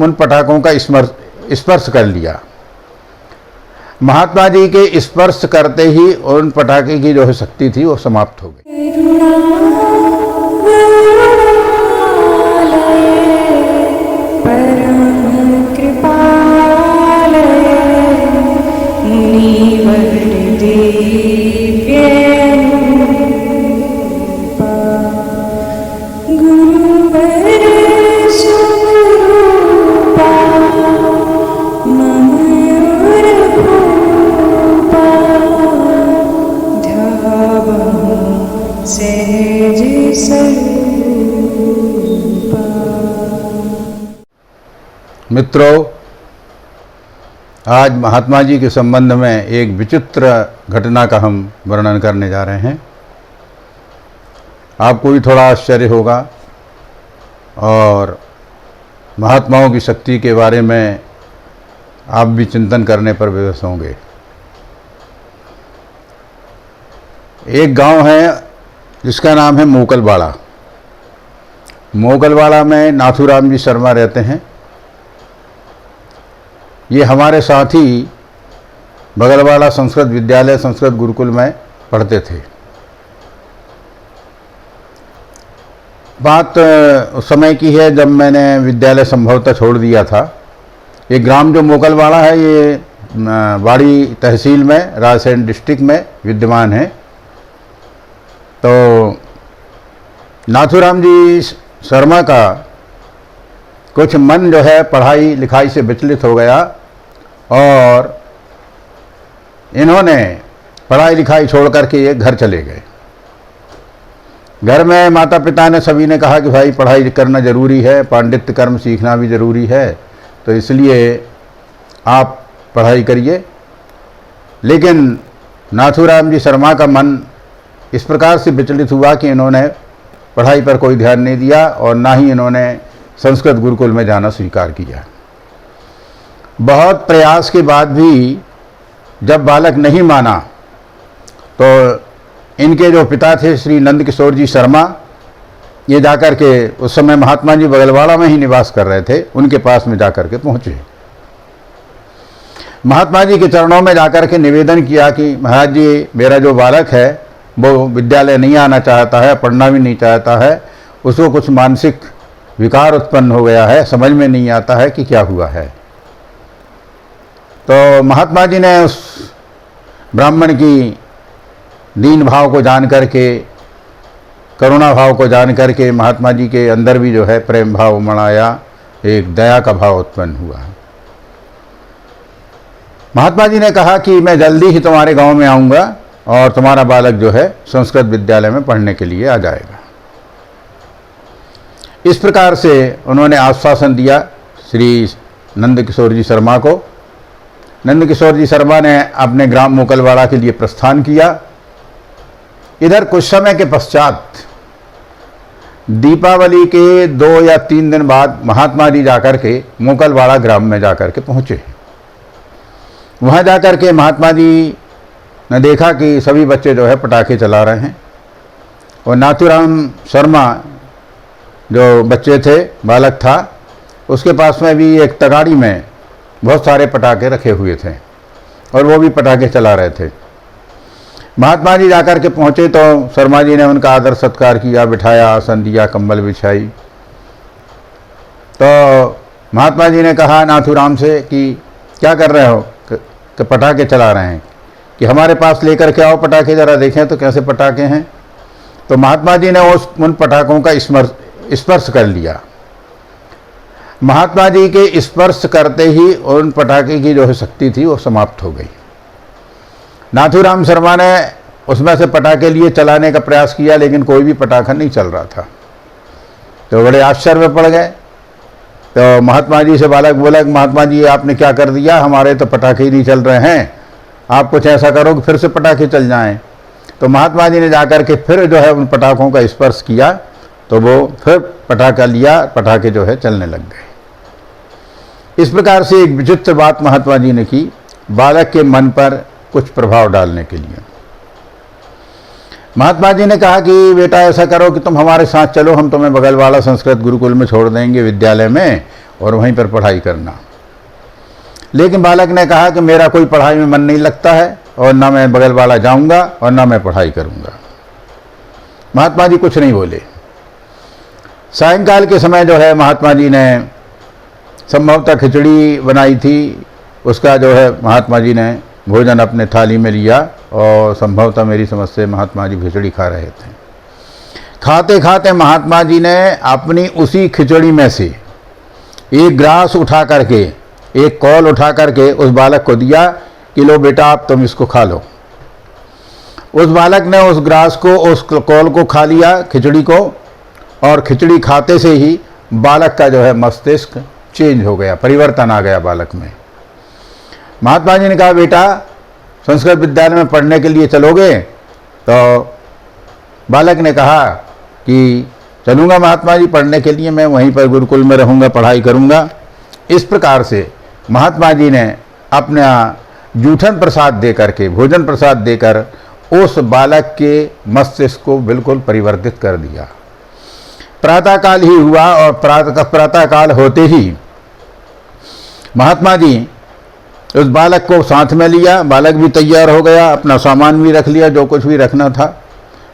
उन पटाखों का स्पर्श कर लिया। महात्मा जी के स्पर्श करते ही उन पटाखे की जो है शक्ति थी वो समाप्त हो गई। मित्रों, आज महात्मा जी के संबंध में एक विचित्र घटना का हम वर्णन करने जा रहे हैं। आपको भी थोड़ा आश्चर्य होगा और महात्माओं की शक्ति के बारे में आप भी चिंतन करने पर विवश होंगे। एक गांव है जिसका नाम है मोकलवाड़ा। मोकलवाड़ा में नाथूराम जी शर्मा रहते हैं। ये हमारे साथ ही बगलवाड़ा संस्कृत विद्यालय संस्कृत गुरुकुल में पढ़ते थे। बात उस समय की है जब मैंने विद्यालय संभवतः छोड़ दिया था। ये ग्राम जो मोकलवाड़ा है ये वाड़ी तहसील में रायसेन डिस्ट्रिक्ट में विद्यमान है। तो नाथूराम जी शर्मा का कुछ मन जो है पढ़ाई लिखाई से विचलित हो गया और इन्होंने पढ़ाई लिखाई छोड़ करके ये घर चले गए। घर में माता पिता ने सभी ने कहा कि भाई पढ़ाई करना ज़रूरी है, पांडित्य कर्म सीखना भी ज़रूरी है, तो इसलिए आप पढ़ाई करिए। लेकिन नाथूराम जी शर्मा का मन इस प्रकार से विचलित हुआ कि इन्होंने पढ़ाई पर कोई ध्यान नहीं दिया और ना ही इन्होंने संस्कृत गुरुकुल में जाना स्वीकार किया। बहुत प्रयास के बाद भी जब बालक नहीं माना तो इनके जो पिता थे श्री नंद किशोर जी शर्मा, ये जाकर के उस समय महात्मा जी बगलवाड़ा में ही निवास कर रहे थे, उनके पास में जाकर के पहुँचे। महात्मा जी के चरणों में जाकर के निवेदन किया कि महाराज जी, मेरा जो बालक है वो विद्यालय नहीं आना चाहता है, पढ़ना भी नहीं चाहता है, उसको कुछ मानसिक विकार उत्पन्न हो गया है, समझ में नहीं आता है कि क्या हुआ है। तो महात्मा जी ने उस ब्राह्मण की दीन भाव को जान करके, करुणा भाव को जान करके महात्मा जी के अंदर भी जो है प्रेम भाव उमड़ आया, एक दया का भाव उत्पन्न हुआ। महात्मा जी ने कहा कि मैं जल्दी ही तुम्हारे गांव में आऊँगा और तुम्हारा बालक जो है संस्कृत विद्यालय में पढ़ने के लिए आ जाएगा। इस प्रकार से उन्होंने आश्वासन दिया श्री नंद किशोर जी शर्मा को। नंद किशोर जी शर्मा ने अपने ग्राम मोकलवाड़ा के लिए प्रस्थान किया। इधर कुछ समय के पश्चात दीपावली के 2 या 3 दिन बाद महात्मा जी जाकर के मोकलवाड़ा ग्राम में जाकर के पहुँचे। वहाँ जाकर के महात्मा जी ने देखा कि सभी बच्चे जो है पटाखे चला रहे हैं और नाथूराम शर्मा जो बच्चे थे, बालक था, उसके पास में भी एक तगाड़ी में बहुत सारे पटाखे रखे हुए थे और वो भी पटाखे चला रहे थे। महात्मा जी जाकर के पहुँचे तो शर्मा जी ने उनका आदर सत्कार किया, बिठाया, आसन दिया, कंबल बिछाई। तो महात्मा जी ने कहा नाथूराम से कि क्या कर रहे हो? कि पटाखे चला रहे हैं, कि हमारे पास लेकर के आओ पटाखे, ज़रा देखें तो कैसे पटाखे हैं। तो महात्मा जी ने उन पटाखों का स्पर्श कर लिया। महात्मा जी के स्पर्श करते ही उन पटाखे की जो है शक्ति थी वो समाप्त हो गई। नाथूराम शर्मा ने उसमें से पटाखे लिए चलाने का प्रयास किया, लेकिन कोई भी पटाखा नहीं चल रहा था। तो बड़े आश्चर्य में पड़ गए। तो महात्मा जी से बालक बोला, महात्मा जी आपने क्या कर दिया, हमारे तो पटाखे ही नहीं चल रहे हैं, आप कुछ ऐसा करो कि फिर से पटाखे चल जाएं। तो महात्मा जी ने जाकर के फिर जो है उन पटाखों का स्पर्श किया तो वो फिर पटाखा लिया, पटाखे जो है चलने लग गए। इस प्रकार से एक विचित्र बात महात्मा जी ने की बालक के मन पर कुछ प्रभाव डालने के लिए। महात्मा जी ने कहा कि बेटा ऐसा करो कि तुम हमारे साथ चलो, हम तुम्हें बगलवाड़ा संस्कृत गुरुकुल में छोड़ देंगे विद्यालय में, और वहीं पर पढ़ाई करना। लेकिन बालक ने कहा कि मेरा कोई पढ़ाई में मन नहीं लगता है और ना मैं बगलवाड़ा जाऊंगा और ना मैं पढ़ाई करूंगा। महात्मा जी कुछ नहीं बोले। सायंकाल के समय जो है महात्मा जी ने संभवतः खिचड़ी बनाई थी, उसका जो है महात्मा जी ने भोजन अपने थाली में लिया और संभवतः मेरी समझ से महात्मा जी खिचड़ी खा रहे थे। खाते खाते महात्मा जी ने अपनी उसी खिचड़ी में से एक ग्रास उठा करके, एक कौल उठा करके उस बालक को दिया कि लो बेटा आप तुम इसको खा लो। उस बालक ने उस ग्रास को, उस कौल को खा लिया, खिचड़ी को, और खिचड़ी खाते से ही बालक का जो है मस्तिष्क चेंज हो गया, परिवर्तन आ गया बालक में। महात्मा जी ने कहा बेटा संस्कृत विद्यालय में पढ़ने के लिए चलोगे? तो बालक ने कहा कि चलूँगा महात्मा जी पढ़ने के लिए, मैं वहीं पर गुरुकुल में रहूँगा, पढ़ाई करूँगा। इस प्रकार से महात्मा जी ने अपना जूठन प्रसाद दे करके, भोजन प्रसाद देकर उस बालक के मस्तिष्क को बिल्कुल परिवर्तित कर दिया। प्रातःकाल ही हुआ और प्रातःकाल होते ही महात्मा जी उस बालक को साथ में लिया। बालक भी तैयार हो गया, अपना सामान भी रख लिया, जो कुछ भी रखना था,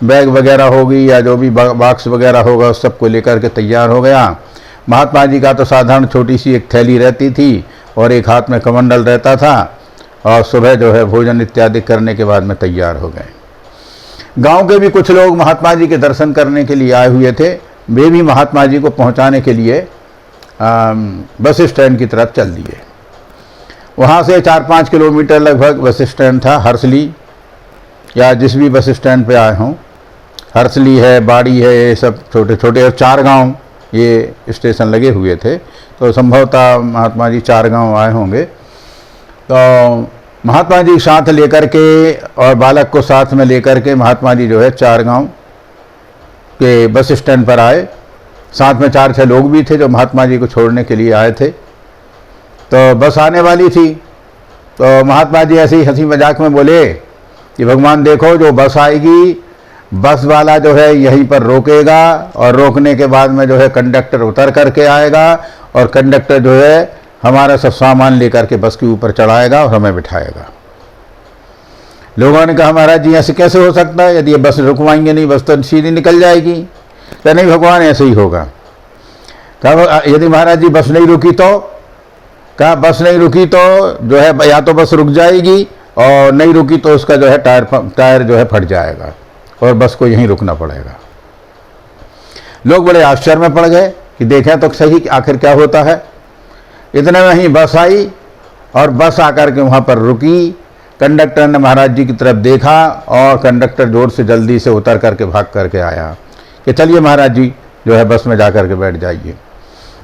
बैग वगैरह होगी या जो भी बॉक्स वगैरह होगा उस सबको लेकर के तैयार हो गया। महात्मा जी का तो साधारण छोटी सी एक थैली रहती थी और एक हाथ में कमंडल रहता था, और सुबह जो है भोजन इत्यादि करने के बाद में तैयार हो गए। गांव के भी कुछ लोग महात्मा जी के दर्शन करने के लिए आए हुए थे, वे भी महात्मा जी को पहुंचाने के लिए बस स्टैंड की तरफ चल दिए। वहाँ से 4-5 किलोमीटर लगभग बस स्टैंड था, हर्सली, या जिस भी बस स्टैंड पे आए हों, हर्सली है, बाड़ी है, ये सब छोटे छोटे, और 4 गांव ये स्टेशन लगे हुए थे। तो संभवतः महात्मा जी 4 गांव आए होंगे। तो महात्मा जी साथ लेकर के और बालक को साथ में लेकर के महात्मा जी जो है 4 गांव के बस स्टैंड पर आए। साथ में 4-6 लोग भी थे जो महात्मा जी को छोड़ने के लिए आए थे। तो बस आने वाली थी, तो महात्मा जी ऐसे ही हंसी मजाक में बोले कि भगवान देखो जो बस आएगी, बस वाला जो है यहीं पर रोकेगा और रोकने के बाद में जो है कंडक्टर उतर करके आएगा और कंडक्टर जो है हमारा सब सामान लेकर के बस के ऊपर चढ़ाएगा और हमें बिठाएगा। लोगों ने कहा महाराज जी ऐसे कैसे हो सकता है, यदि ये बस रुकवाएंगे नहीं बस तो सीधी निकल जाएगी। तो नहीं भगवान ऐसे ही होगा। कहा यदि महाराज जी बस नहीं रुकी तो? कहा बस नहीं रुकी तो जो है या तो बस रुक जाएगी और नहीं रुकी तो उसका जो है टायर जो है फट जाएगा और बस को यहीं रुकना पड़ेगा। लोग बड़े आश्चर्य में पड़ गए कि देखें तो सही आखिर क्या होता है। इतने में ही बस आई और बस आकर के वहाँ पर रुकी। कंडक्टर ने महाराज जी की तरफ देखा और कंडक्टर जोर से जल्दी से उतर करके भाग करके आया कि चलिए महाराज जी जो है बस में जा कर के बैठ जाइए।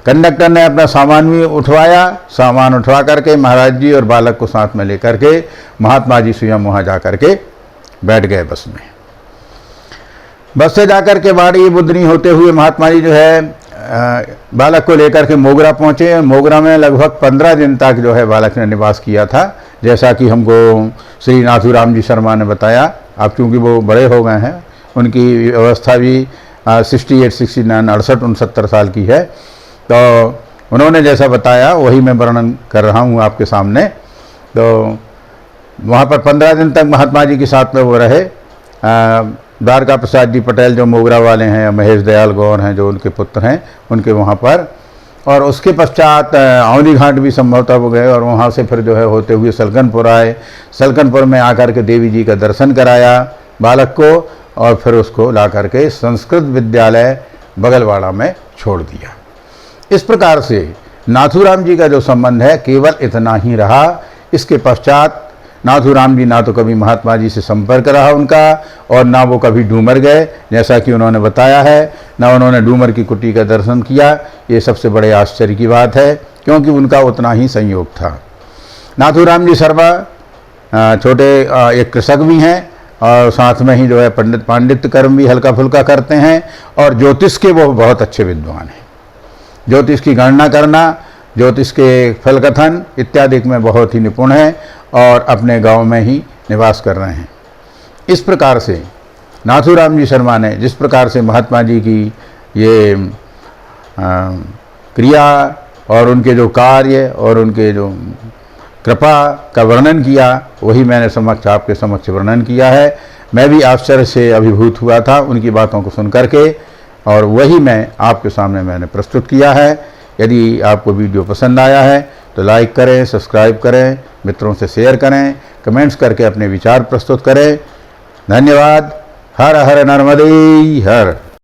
कंडक्टर ने अपना सामान भी उठवाया, सामान उठवा करके महाराज जी और बालक को साथ में लेकर के महात्मा जी स्वयं वहाँ जा कर के बैठ गए बस में। बस से जाकर के बाड़ी बुधनी होते हुए महात्मा जी जो है बालक को लेकर के मोगरा पहुँचे। मोगरा में लगभग 15 दिन तक जो है बालक ने निवास किया था, जैसा कि हमको श्री नाथूराम जी शर्मा ने बताया। अब क्योंकि वो बड़े हो गए हैं, उनकी अवस्था भी 68, 69, 68-69 साल की है, तो उन्होंने जैसा बताया वही मैं वर्णन कर रहा हूँ आपके सामने। तो वहाँ पर 15 दिन तक महात्मा जी के साथ में वो रहे। द्वारका प्रसाद जी पटेल जो मोगरा वाले हैं, महेश दयाल गौर हैं जो उनके पुत्र हैं, उनके वहाँ पर, और उसके पश्चात औली घाट भी संभवतः वो गए और वहाँ से फिर जो है होते हुए सलकनपुर आए। सलकनपुर में आकर के देवी जी का दर्शन कराया बालक को और फिर उसको ला करके संस्कृत विद्यालय बगलवाड़ा में छोड़ दिया। इस प्रकार से नाथूराम जी का जो संबंध है केवल इतना ही रहा। इसके पश्चात नाथूराम जी ना तो कभी महात्मा जी से संपर्क रहा उनका और ना वो कभी डूमर गए, जैसा कि उन्होंने बताया है, ना उन्होंने डूमर की कुटी का दर्शन किया। ये सबसे बड़े आश्चर्य की बात है, क्योंकि उनका उतना ही संयोग था। नाथूराम जी शर्मा छोटे एक कृषक भी हैं और साथ में ही जो है पांडित्य कर्म भी हल्का फुल्का करते हैं, और ज्योतिष के वो बहुत अच्छे विद्वान हैं। ज्योतिष की गणना करना, ज्योतिष के फल कथन इत्यादि में बहुत ही निपुण हैं और अपने गांव में ही निवास कर रहे हैं। इस प्रकार से नाथूराम जी शर्मा ने जिस प्रकार से महात्मा जी की ये क्रिया और उनके जो कार्य और उनके जो कृपा का वर्णन किया, वही मैंने समक्ष आपके समक्ष वर्णन किया है। मैं भी आश्चर्य से अभिभूत हुआ था उनकी बातों को सुन करके, और वही मैं आपके सामने मैंने प्रस्तुत किया है। यदि आपको वीडियो पसंद आया है तो लाइक करें, सब्सक्राइब करें, मित्रों से शेयर करें, कमेंट्स करके अपने विचार प्रस्तुत करें। धन्यवाद। हर हर नर्मदे हर।